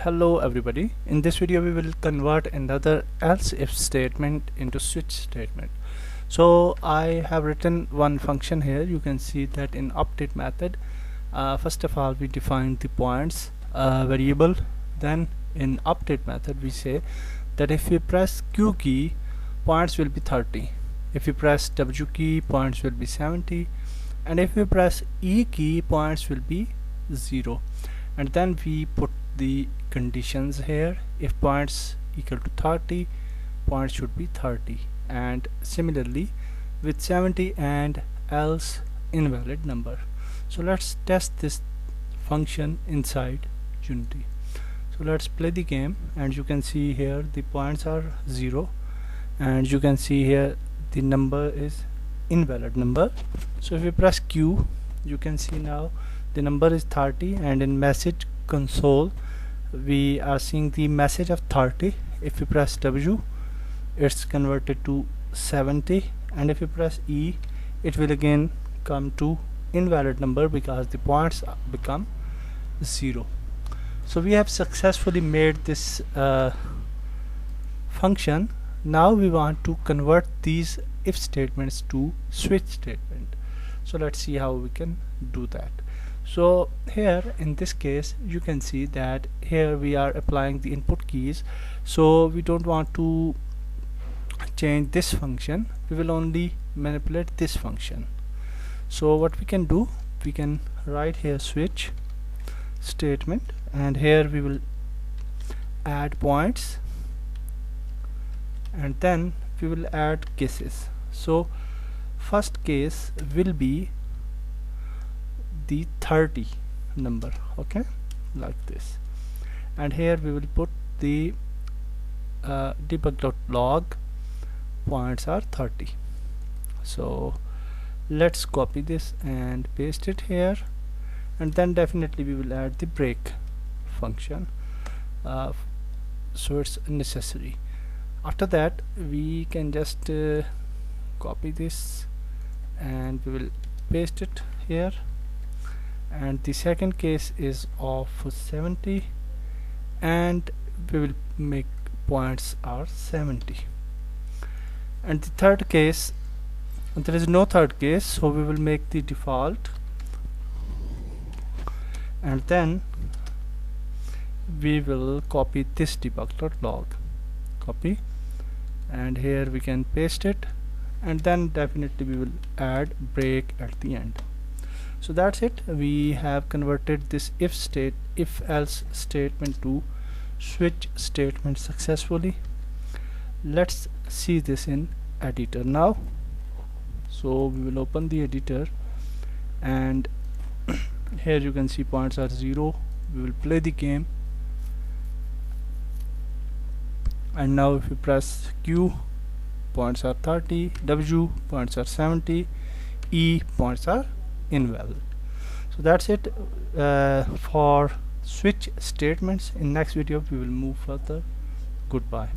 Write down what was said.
Hello everybody. In this video we will convert another else if statement into switch statement. So I have written one function here. You can see that in update method, first of all we define the points variable. Then in update method we say that if we press Q key, points will be 30. If we press W key, points will be 70, and if we press E key, points will be 0. And then we put the conditions here. If points equal to 30, points should be 30, and similarly with 70 and else invalid number. So let's test this function inside Unity. So let's play the game, and you can see here the points are 0, and you can see here the number is invalid number. So if we press Q, you can see now the number is 30, and in message console we are seeing the message of 30. If we press W, it's converted to 70, and if we press E, it will again come to invalid number because the points become 0. So we have successfully made this function. Now we want to convert these if statements to switch statement. So let's see how we can do that. So here in this case you can see that here we are applying the input keys, so we don't want to change this function, we will only manipulate this function. So what we can do, we can write here switch statement, and here we will add points, and then we will add cases. So first case will be the 30 number, okay, like this, and here we will put the debug.log points are 30. So let's copy this and paste it here, and then definitely we will add the break function, so it's necessary. After that we can just copy this and we will paste it here, and the second case is of 70, and we will make points are 70. And the third case, there is no third case, so we will make the default, and then we will copy this debug.log, copy, and here we can paste it, and then definitely we will add break at the end. So that's it. We have converted this if else statement to switch statement successfully. Let's see this in editor now. So we will open the editor, and here you can see points are 0. We will play the game, and now if we press Q, points are 30, W, points are 70, E, points are invalid. So that's it for switch statements. In next video we will move further. Goodbye.